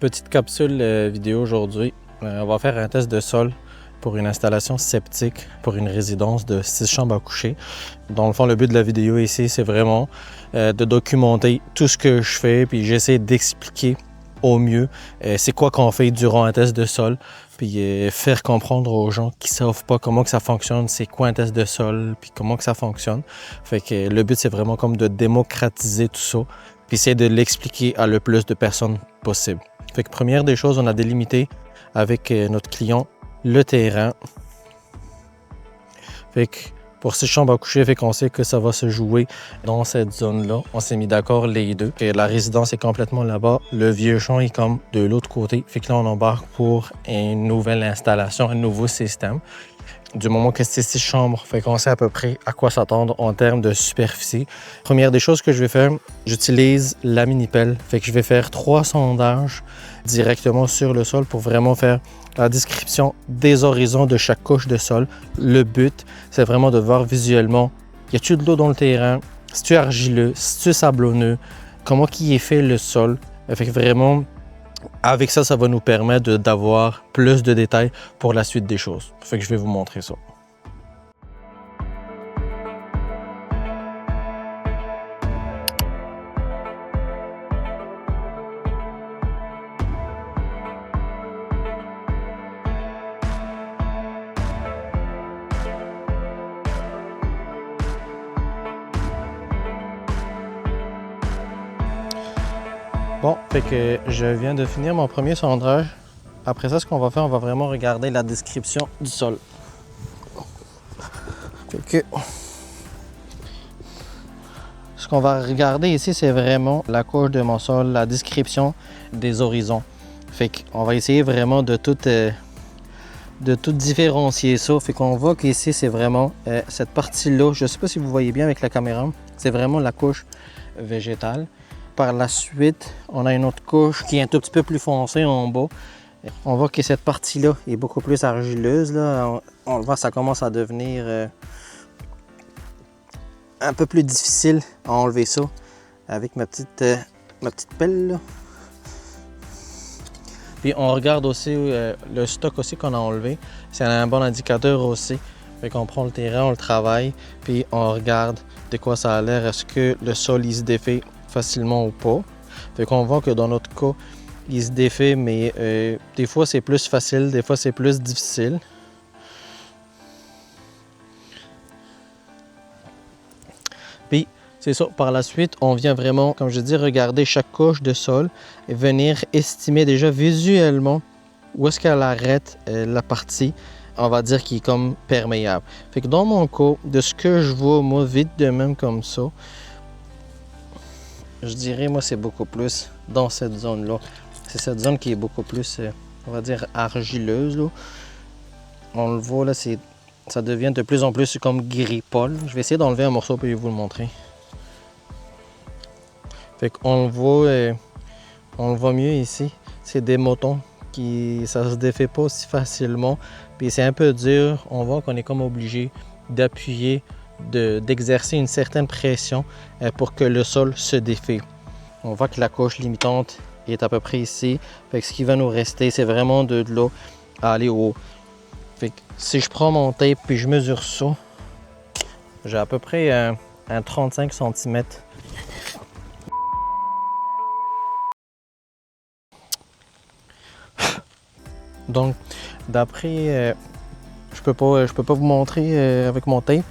Petite capsule vidéo aujourd'hui. On va faire un test de sol pour une installation septique pour une résidence de 6 chambres à coucher. Dans le fond, le but de la vidéo ici, c'est vraiment de documenter tout ce que je fais, puis j'essaie d'expliquer au mieux c'est quoi qu'on fait durant un test de sol, puis faire comprendre aux gens qui ne savent pas comment que ça fonctionne, c'est quoi un test de sol, puis comment que ça fonctionne. Fait que le but, c'est vraiment comme de démocratiser tout ça, puis essayer de l'expliquer à le plus de personnes possible. Fait que première des choses, on a délimité avec notre client le terrain. Fait que pour 6 chambres à coucher, fait qu'on sait que ça va se jouer dans cette zone-là. On s'est mis d'accord les deux. Et la résidence est complètement là-bas. Le vieux champ est comme de l'autre côté. Fait que là, on embarque pour une nouvelle installation, un nouveau système. Du moment que c'est 6 chambres, fait qu'on sait à peu près à quoi s'attendre en termes de superficie. Première des choses que je vais faire, j'utilise la mini-pelle. Fait que je vais faire 3 sondages directement sur le sol pour vraiment faire la description des horizons de chaque couche de sol. Le but, c'est vraiment de voir visuellement, y a-t-il de l'eau dans le terrain, si tu es argileux, si tu es sablonneux, comment qui est fait le sol. Fait que vraiment, avec ça, ça va nous permettre d'avoir plus de détails pour la suite des choses. Fait que je vais vous montrer ça. Bon, fait que je viens de finir mon premier sondage. Après ça, ce qu'on va faire, on va vraiment regarder la description du sol. Fait que ce qu'on va regarder ici, c'est vraiment la couche de mon sol, la description des horizons. Fait qu'on va essayer vraiment de tout différencier ça. Fait qu'on voit qu'ici, c'est vraiment cette partie-là. Je ne sais pas si vous voyez bien avec la caméra. C'est vraiment la couche végétale. Par la suite, on a une autre couche qui est un tout petit peu plus foncée en bas. On voit que cette partie-là est beaucoup plus argileuse. Là. On le voit, ça commence à devenir un peu plus difficile à enlever ça avec ma petite pelle. Là. Puis on regarde aussi le stock aussi qu'on a enlevé. C'est un bon indicateur aussi. Fait qu'on prend le terrain, on le travaille, puis on regarde de quoi ça a l'air. Est-ce que le sol il se défait facilement ou pas. Fait qu'on voit que dans notre cas, il se défait, mais des fois c'est plus facile, des fois c'est plus difficile. Puis c'est ça, par la suite, on vient vraiment, comme je dis, regarder chaque couche de sol et venir estimer déjà visuellement où est-ce qu'elle arrête la partie, on va dire, qui est comme perméable. Fait que dans mon cas, de ce que je vois, moi, vite de même comme ça, je dirais, moi, c'est beaucoup plus dans cette zone-là. C'est cette zone qui est beaucoup plus, on va dire, argileuse. Là. On le voit, là, ça devient de plus en plus comme gris-pâle. Je vais essayer d'enlever un morceau pour vous le montrer. Fait qu'on le voit mieux ici. C'est des motons ça se défait pas aussi facilement. Puis c'est un peu dur. On voit qu'on est comme obligé d'appuyer, d'exercer une certaine pression pour que le sol se défait. On voit que la couche limitante est à peu près ici. Fait que ce qui va nous rester, c'est vraiment de là à aller au haut. Fait que si je prends mon tape puis je mesure ça, j'ai à peu près un 35 cm. Donc, d'après, je peux pas vous montrer avec mon tape.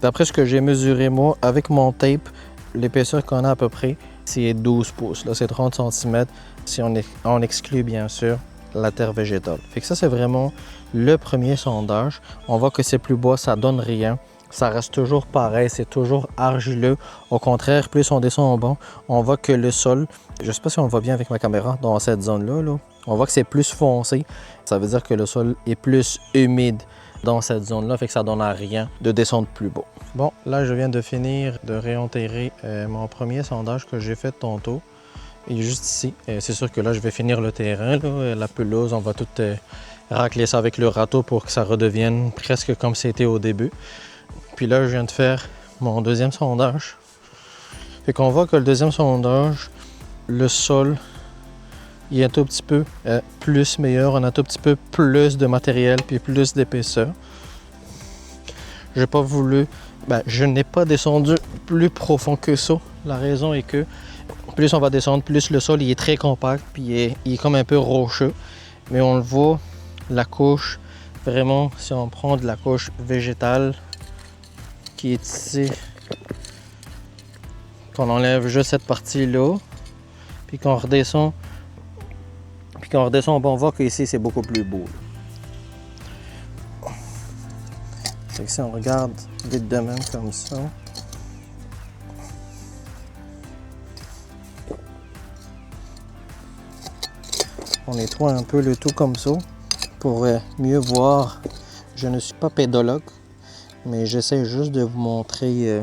D'après ce que j'ai mesuré moi avec mon tape, l'épaisseur qu'on a à peu près, c'est 12 pouces. Là, c'est 30 cm si on exclut bien sûr la terre végétale. Fait que ça, c'est vraiment le premier sondage. On voit que c'est plus bas, ça donne rien. Ça reste toujours pareil, c'est toujours argileux. Au contraire, plus on descend en bas, on voit que le sol, je sais pas si on le voit bien avec ma caméra dans cette zone-là, là, on voit que c'est plus foncé. Ça veut dire que le sol est plus humide dans cette zone-là, fait que ça donne à rien de descendre plus bas. Bon, là, je viens de finir de réenterrer mon premier sondage que j'ai fait tantôt. Il est juste ici. C'est sûr que là, je vais finir le terrain, là, la pelouse, on va tout racler ça avec le râteau pour que ça redevienne presque comme c'était au début. Puis là, je viens de faire mon deuxième sondage. Fait qu'on voit que le deuxième sondage, le sol il est un tout petit peu plus meilleur, on a un tout petit peu plus de matériel puis plus d'épaisseur. J'ai pas voulu, je n'ai pas descendu plus profond que ça. La raison est que plus on va descendre, plus le sol il est très compact puis il est comme un peu rocheux. Mais on le voit, la couche, vraiment, si on prend de la couche végétale qui est ici, qu'on enlève juste cette partie-là, puis qu'on redescend, on voit qu'ici c'est beaucoup plus beau. Fait que si on regarde vite de même comme ça, on nettoie un peu le tout comme ça pour mieux voir. Je ne suis pas pédologue, mais j'essaie juste de vous montrer.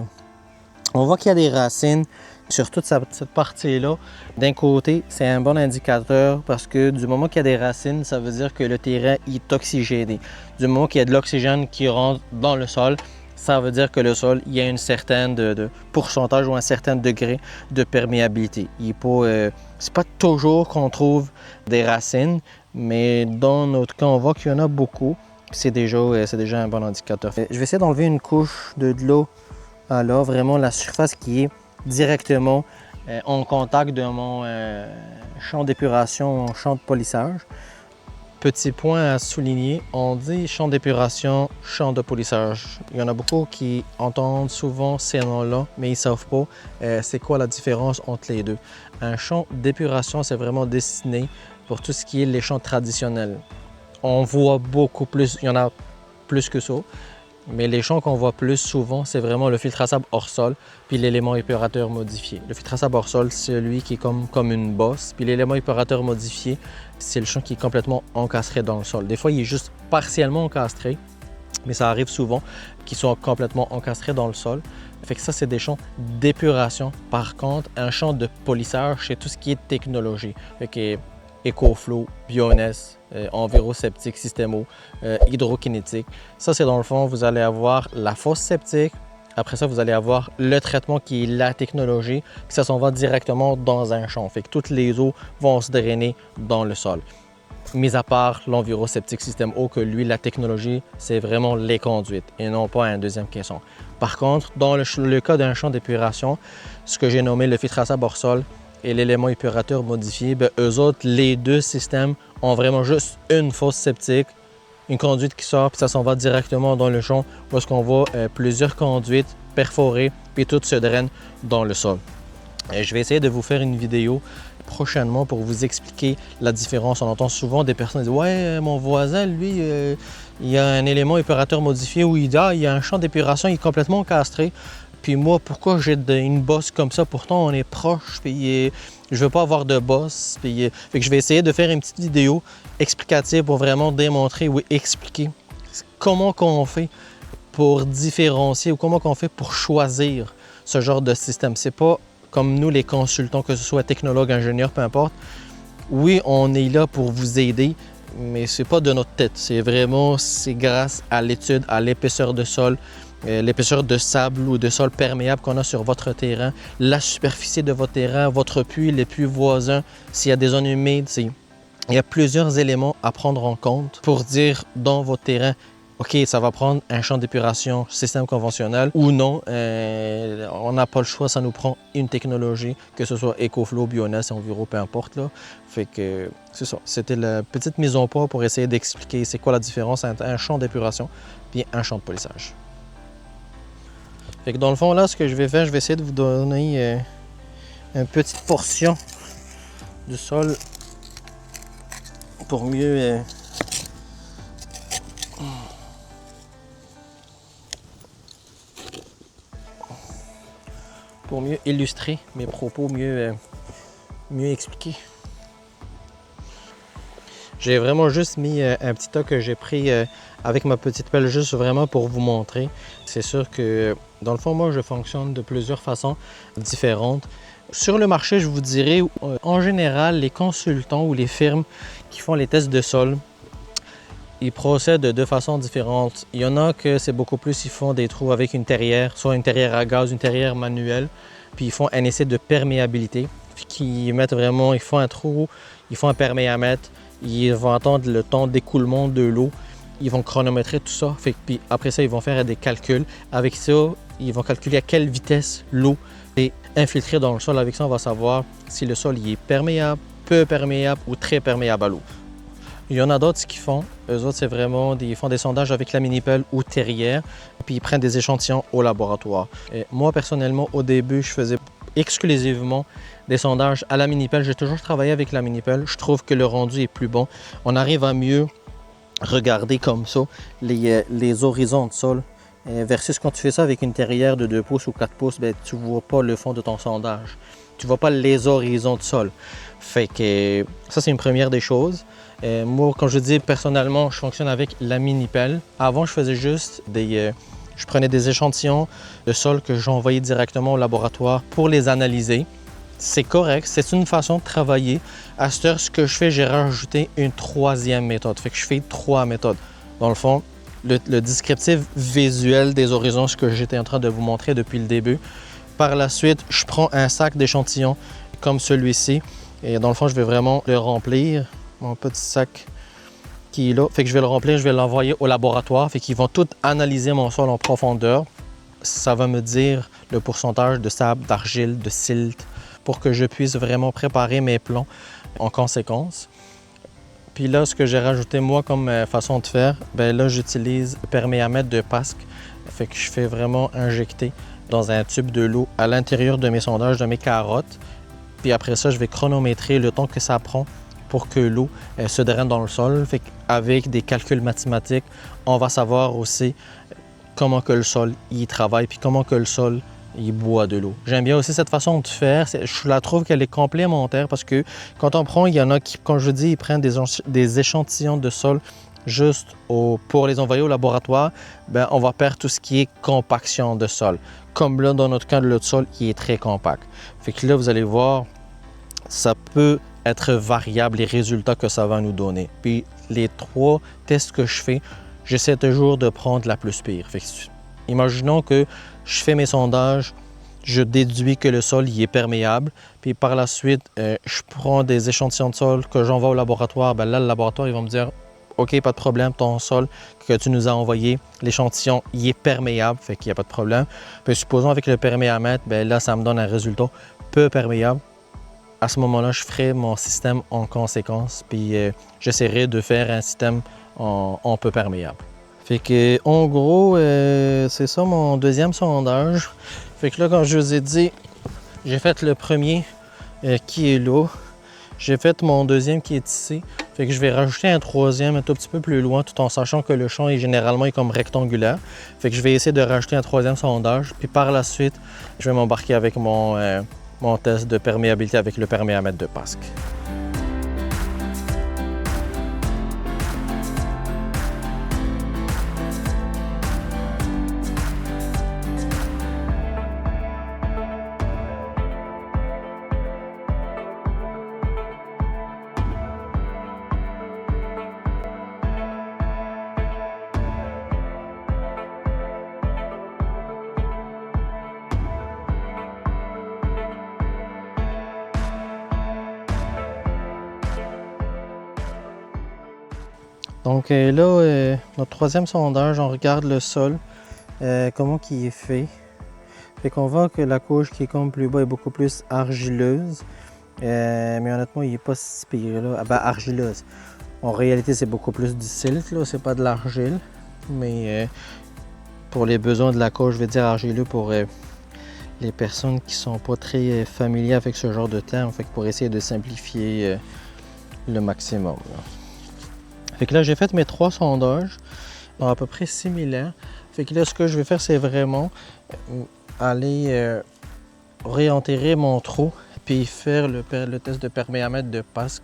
On voit qu'il y a des racines sur toute cette partie-là. D'un côté, c'est un bon indicateur parce que du moment qu'il y a des racines, ça veut dire que le terrain est oxygéné. Du moment qu'il y a de l'oxygène qui rentre dans le sol, ça veut dire que le sol, il y a une certaine de pourcentage ou un certain degré de perméabilité. C'est pas toujours qu'on trouve des racines, mais dans notre cas, on voit qu'il y en a beaucoup. C'est déjà un bon indicateur. Je vais essayer d'enlever une couche de l'eau à là, vraiment la surface qui est directement en contact de mon champ d'épuration, champ de polissage. Petit point à souligner, on dit champ d'épuration, champ de polissage. Il y en a beaucoup qui entendent souvent ces noms-là, mais ils ne savent pas c'est quoi la différence entre les deux. Un champ d'épuration, c'est vraiment destiné pour tout ce qui est les champs traditionnels. On voit beaucoup plus, il y en a plus que ça, mais les champs qu'on voit plus souvent, c'est vraiment le filtre à sable hors sol puis l'élément épurateur modifié. Le filtre à sable hors sol, c'est celui qui est comme une bosse, puis l'élément épurateur modifié, c'est le champ qui est complètement encastré dans le sol. Des fois, il est juste partiellement encastré, mais ça arrive souvent qu'ils soient complètement encastrés dans le sol. Fait que ça, c'est des champs d'épuration. Par contre, un champ de polissage, c'est tout ce qui est technologie. Fait que EcoFlow, Bioness, Enviroseptique, Systemo, hydrokinétique. Ça, c'est dans le fond, vous allez avoir la fosse septique. Après ça, vous allez avoir le traitement qui est la technologie, puis ça s'en va directement dans un champ. Fait que toutes les eaux vont se drainer dans le sol. Mis à part l'Enviroseptique Système eau, que lui, la technologie, c'est vraiment les conduites et non pas un deuxième caisson. Par contre, dans le cas d'un champ d'épuration, ce que j'ai nommé le filtre à sable hors sol et l'élément épurateur modifié, eux autres, les deux systèmes ont vraiment juste une fosse septique, une conduite qui sort, puis ça s'en va directement dans le champ où est-ce qu'on voit plusieurs conduites perforées, puis tout se draine dans le sol. Je vais essayer de vous faire une vidéo prochainement pour vous expliquer la différence. On entend souvent des personnes dire « Ouais, mon voisin, lui, il y a un élément épurateur modifié où il y a un champ d'épuration, il est complètement castré. Puis moi, pourquoi j'ai une bosse comme ça? Pourtant, on est proche, puis je veux pas avoir de bosse. Fait que je vais essayer de faire une petite vidéo explicative pour vraiment démontrer ou expliquer comment qu'on fait pour différencier ou comment qu'on fait pour choisir ce genre de système. C'est pas comme nous, les consultants, que ce soit technologue, ingénieur, peu importe. Oui, on est là pour vous aider, mais c'est pas de notre tête. C'est grâce à l'étude, à l'épaisseur de sol, l'épaisseur de sable ou de sol perméable qu'on a sur votre terrain, la superficie de votre terrain, votre puits, les puits voisins, s'il y a des zones humides. Il y a plusieurs éléments à prendre en compte pour dire dans votre terrain, OK, ça va prendre un champ d'épuration système conventionnel ou non. On n'a pas le choix, ça nous prend une technologie, que ce soit EcoFlow, Bioness, Enviro, peu importe. Là. Fait que c'est ça. C'était la petite mise au point pour essayer d'expliquer c'est quoi la différence entre un champ d'épuration et un champ de polissage. Fait que dans le fond, là, ce que je vais faire, je vais essayer de vous donner une petite portion du sol pour mieux illustrer mes propos, mieux expliquer. J'ai vraiment juste mis un petit tas que j'ai pris avec ma petite pelle, juste vraiment pour vous montrer. C'est sûr que, dans le fond, moi, je fonctionne de plusieurs façons différentes. Sur le marché, je vous dirais, en général, les consultants ou les firmes qui font les tests de sol, ils procèdent de deux façons différentes. Il y en a que c'est beaucoup plus, ils font des trous avec une terrière, soit une terrière à gaz, une terrière manuelle, puis ils font un essai de perméabilité. puis qu'ils mettent vraiment, ils font un trou, ils font un perméamètre, ils vont attendre le temps d'écoulement de l'eau, ils vont chronométrer tout ça, puis après ça, ils vont faire des calculs. Avec ça, ils vont calculer à quelle vitesse l'eau est infiltrée dans le sol. Avec ça, on va savoir si le sol il est perméable, peu perméable ou très perméable à l'eau. Il y en a d'autres qui font, eux autres, c'est vraiment, ils font des sondages avec la mini-pelle ou terrière, puis ils prennent des échantillons au laboratoire. Et moi, personnellement, au début, je faisais exclusivement des sondages à la mini-pelle. J'ai toujours travaillé avec la mini-pelle. Je trouve que le rendu est plus bon. On arrive à mieux regarder comme ça les horizons de sol. Versus quand tu fais ça avec une terrière de 2 pouces ou 4 pouces, ben, tu ne vois pas le fond de ton sondage. Tu ne vois pas les horizons de sol. Fait que ça, c'est une première des choses. Moi, comme je dis, personnellement, je fonctionne avec la mini-pelle. Avant, je faisais juste je prenais des échantillons de sol que j'envoyais directement au laboratoire pour les analyser. C'est correct, c'est une façon de travailler. À cette heure, ce que je fais, j'ai rajouté une troisième méthode. Fait que je fais 3 méthodes. Dans le fond, le descriptif visuel des horizons, ce que j'étais en train de vous montrer depuis le début. Par la suite, je prends un sac d'échantillons comme celui-ci. Et dans le fond, je vais vraiment le remplir. Mon petit sac qui est là. Fait que je vais le remplir, je vais l'envoyer au laboratoire. Fait qu'ils vont tout analyser mon sol en profondeur. Ça va me dire le pourcentage de sable, d'argile, de silt pour que je puisse vraiment préparer mes plans en conséquence. Puis là, ce que j'ai rajouté moi comme façon de faire, ben là, j'utilise le perméamètre de Pasc. Fait que je fais vraiment injecter dans un tube de l'eau à l'intérieur de mes sondages, de mes carottes. Puis après ça, je vais chronométrer le temps que ça prend pour que l'eau se draine dans le sol. Fait qu'avec des calculs mathématiques, on va savoir aussi comment que le sol y travaille, puis comment que le sol il boit de l'eau. J'aime bien aussi cette façon de faire. Je la trouve qu'elle est complémentaire parce que quand on prend, il y en a qui, comme je dis, ils prennent des échantillons de sol juste pour les envoyer au laboratoire. Ben, on va perdre tout ce qui est compaction de sol. Comme là, dans notre cas, le sol qui est très compact. Fait que là, vous allez voir, ça peut être variable les résultats que ça va nous donner. Puis les 3 tests que je fais, j'essaie toujours de prendre la plus pire. Fait que, imaginons que je fais mes sondages, je déduis que le sol y est perméable, puis par la suite, je prends des échantillons de sol que j'envoie au laboratoire. Ben là, le laboratoire, ils vont me dire « OK, pas de problème, ton sol que tu nous as envoyé, l'échantillon, il est perméable, fait qu'il n'y a pas de problème. » Puis supposons avec le perméamètre, ben là, ça me donne un résultat peu perméable. À ce moment-là, je ferai mon système en conséquence, puis j'essaierai de faire un système en peu perméable. Fait que, en gros, c'est ça mon deuxième sondage. Fait que là, comme je vous ai dit, j'ai fait le premier qui est là. J'ai fait mon deuxième qui est ici. Fait que je vais rajouter un troisième un tout petit peu plus loin, tout en sachant que le champ est généralement comme rectangulaire. Fait que je vais essayer de rajouter un troisième sondage. Puis par la suite, je vais m'embarquer avec mon test de perméabilité avec le perméamètre de Pasc. Donc là, notre troisième sondage, on regarde le sol, comment il est fait. Fait qu'on voit que la couche qui est comme plus bas est beaucoup plus argileuse. Mais honnêtement, il n'est pas si pire là. Ah ben, argileuse. En réalité, c'est beaucoup plus du silt, là, c'est pas de l'argile. Mais pour les besoins de la couche, je vais dire argileux pour les personnes qui sont pas très familières avec ce genre de terme. Fait que pour essayer de simplifier le maximum. Là. Fait que là, j'ai fait mes 3 sondages, donc à peu près similaires. Fait que là, ce que je vais faire, c'est vraiment aller réenterrer mon trou puis faire le test de perméamètre de Pasc.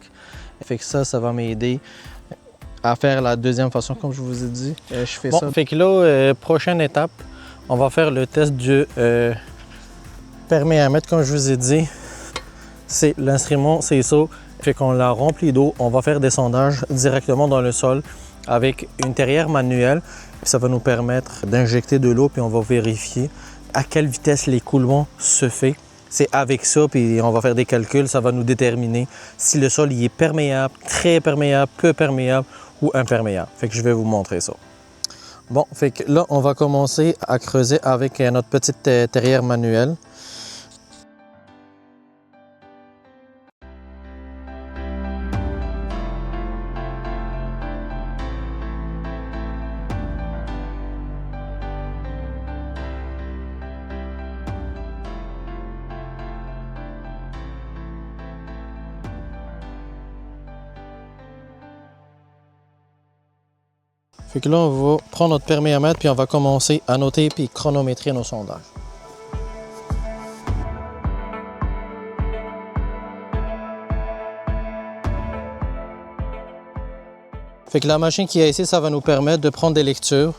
Fait que ça va m'aider à faire la deuxième façon, comme je vous ai dit. Je fais ça. Fait que là, prochaine étape, on va faire le test du perméamètre, comme je vous ai dit. C'est l'instrument, c'est ça. Fait qu'on la remplit d'eau, on va faire des sondages directement dans le sol avec une terrière manuelle. Ça va nous permettre d'injecter de l'eau puis on va vérifier à quelle vitesse l'écoulement se fait c'est avec ça, puis on va faire des calculs, ça va nous déterminer si le sol il est perméable, très perméable, peu perméable ou imperméable. Fait que je vais vous montrer ça. Bon, fait que là, on va commencer à creuser avec notre petite terrière manuelle. Fait que là, on va prendre notre perméamètre puis on va commencer à noter puis chronométrer nos sondages. Fait que la machine qui est ici, ça va nous permettre de prendre des lectures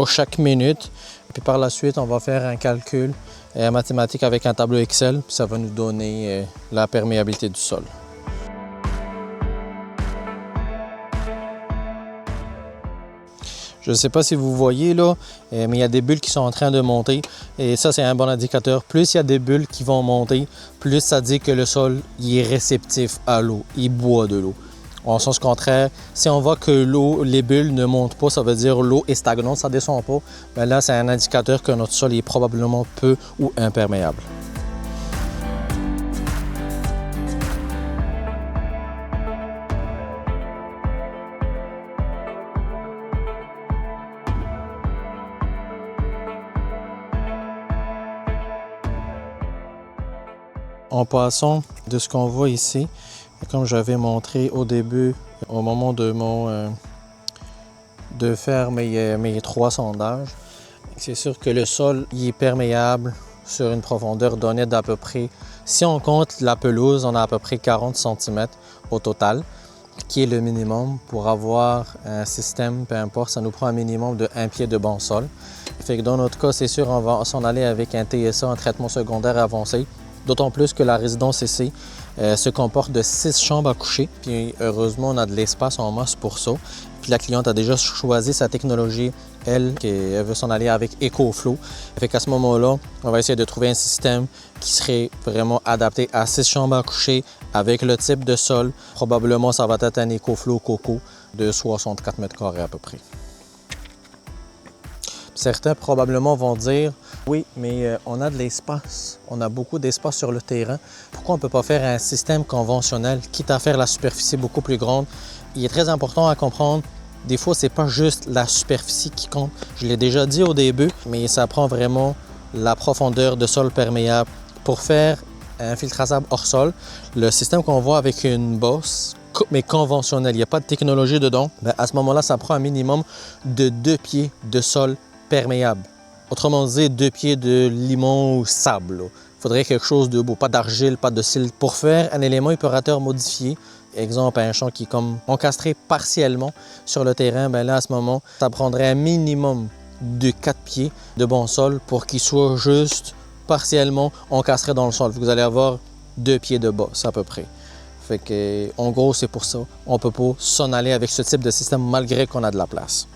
chaque minute. Puis par la suite, on va faire un calcul mathématique avec un tableau Excel. Puis ça va nous donner la perméabilité du sol. Je ne sais pas si vous voyez là, mais il y a des bulles qui sont en train de monter et ça c'est un bon indicateur. Plus il y a des bulles qui vont monter, plus ça dit que le sol il est réceptif à l'eau, il boit de l'eau. En sens contraire, si on voit que les bulles ne montent pas, ça veut dire l'eau est stagnante, ça ne descend pas, bien là c'est un indicateur que notre sol est probablement peu ou imperméable. En passant de ce qu'on voit ici, comme j'avais montré au début, au moment de faire mes 3 sondages, c'est sûr que le sol il est perméable sur une profondeur donnée d'à peu près, si on compte la pelouse, on a à peu près 40 cm au total, qui est le minimum pour avoir un système, peu importe, ça nous prend un minimum de 1 pied de bon sol. Fait que dans notre cas, c'est sûr, on va s'en aller avec un TSA, un traitement secondaire avancé. D'autant plus que la résidence ici se comporte de 6 chambres à coucher. Puis heureusement, on a de l'espace en masse pour ça. Puis la cliente a déjà choisi sa technologie, elle veut s'en aller avec EcoFlow. Fait qu'à ce moment-là, on va essayer de trouver un système qui serait vraiment adapté à 6 chambres à coucher avec le type de sol. Probablement, ça va être un EcoFlow Coco de 64 mètres carrés à peu près. Certains probablement vont dire « Oui, mais on a de l'espace, on a beaucoup d'espace sur le terrain. Pourquoi on ne peut pas faire un système conventionnel, quitte à faire la superficie beaucoup plus grande? » Il est très important à comprendre, des fois, ce n'est pas juste la superficie qui compte. Je l'ai déjà dit au début, mais ça prend vraiment la profondeur de sol perméable. Pour faire un filtrasable hors sol, le système qu'on voit avec une bosse, mais conventionnel, il n'y a pas de technologie dedans, bien, à ce moment-là, ça prend un minimum de 2 pieds de sol perméable. Autrement dit, 2 pieds de limon ou sable. Il faudrait quelque chose de beau, pas d'argile, pas de cils. Pour faire un élément épurateur modifié, exemple un champ qui est comme encastré partiellement sur le terrain, bien là, à ce moment, ça prendrait un minimum de 4 pieds de bon sol pour qu'il soit juste partiellement encastré dans le sol. Vous allez avoir 2 pieds de bosse à peu près. Fait que, en gros, c'est pour ça. On ne peut pas s'en aller avec ce type de système malgré qu'on a de la place.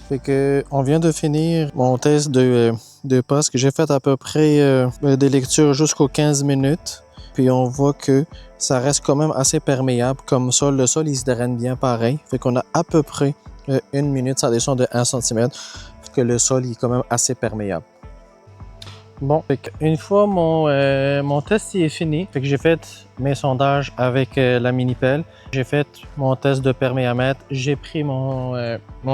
Fait que, on vient de finir mon test de passe que j'ai fait à peu près des lectures jusqu'aux 15 minutes. Puis on voit que ça reste quand même assez perméable comme sol. Le sol, il se draine bien pareil. Fait qu'on a à peu près 1 minute, ça descend de 1 cm. Fait que le sol, il est quand même assez perméable. Bon, une fois mon test est fini, fait que j'ai fait mes sondages avec la mini-pelle. J'ai fait mon test de perméamètre. J'ai pris mon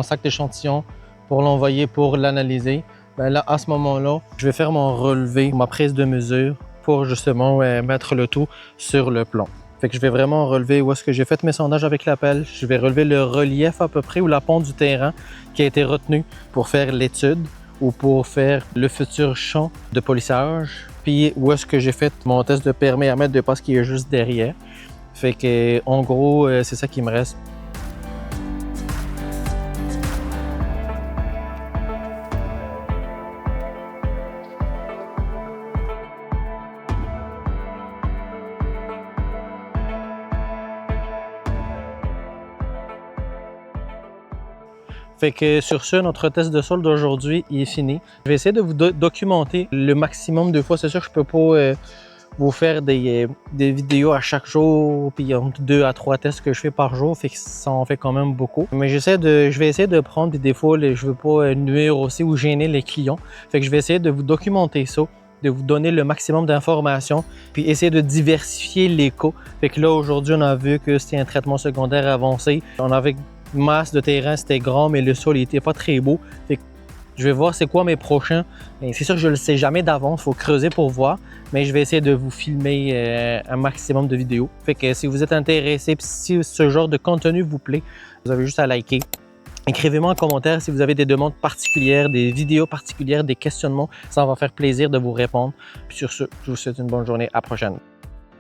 sac d'échantillon pour l'envoyer pour l'analyser. Ben là, à ce moment-là, je vais faire mon relevé, ma prise de mesure pour justement mettre le tout sur le plan. Fait que je vais vraiment relever où est-ce que j'ai fait mes sondages avec la pelle. Je vais relever le relief à peu près ou la pente du terrain qui a été retenu pour faire l'étude ou pour faire le futur champ de polissage. Puis où est-ce que j'ai fait mon test de perméamètre de passe qui est juste derrière. Fait que en gros, c'est ça qui me reste. Fait que sur ce, notre test de sol d'aujourd'hui est fini. Je vais essayer de vous documenter le maximum de fois. C'est sûr que je peux pas vous faire des vidéos à chaque jour, puis entre 2 à 3 tests que je fais par jour, fait que ça en fait quand même beaucoup. Mais je vais essayer de prendre, puis des fois, je veux pas nuire aussi ou gêner les clients. Fait que je vais essayer de vous documenter ça, de vous donner le maximum d'informations, puis essayer de diversifier les cas. Fait que là, aujourd'hui, on a vu que c'était un traitement secondaire avancé. On avait masse de terrain, c'était grand, mais le sol n'était pas très beau. Fait que je vais voir c'est quoi mes prochains. C'est sûr que je ne le sais jamais d'avance, il faut creuser pour voir. Mais je vais essayer de vous filmer un maximum de vidéos. Fait que si vous êtes intéressé, si ce genre de contenu vous plaît, vous avez juste à liker. Écrivez-moi en commentaire si vous avez des demandes particulières, des vidéos particulières, des questionnements. Ça va faire plaisir de vous répondre. Puis sur ce, je vous souhaite une bonne journée. À la prochaine.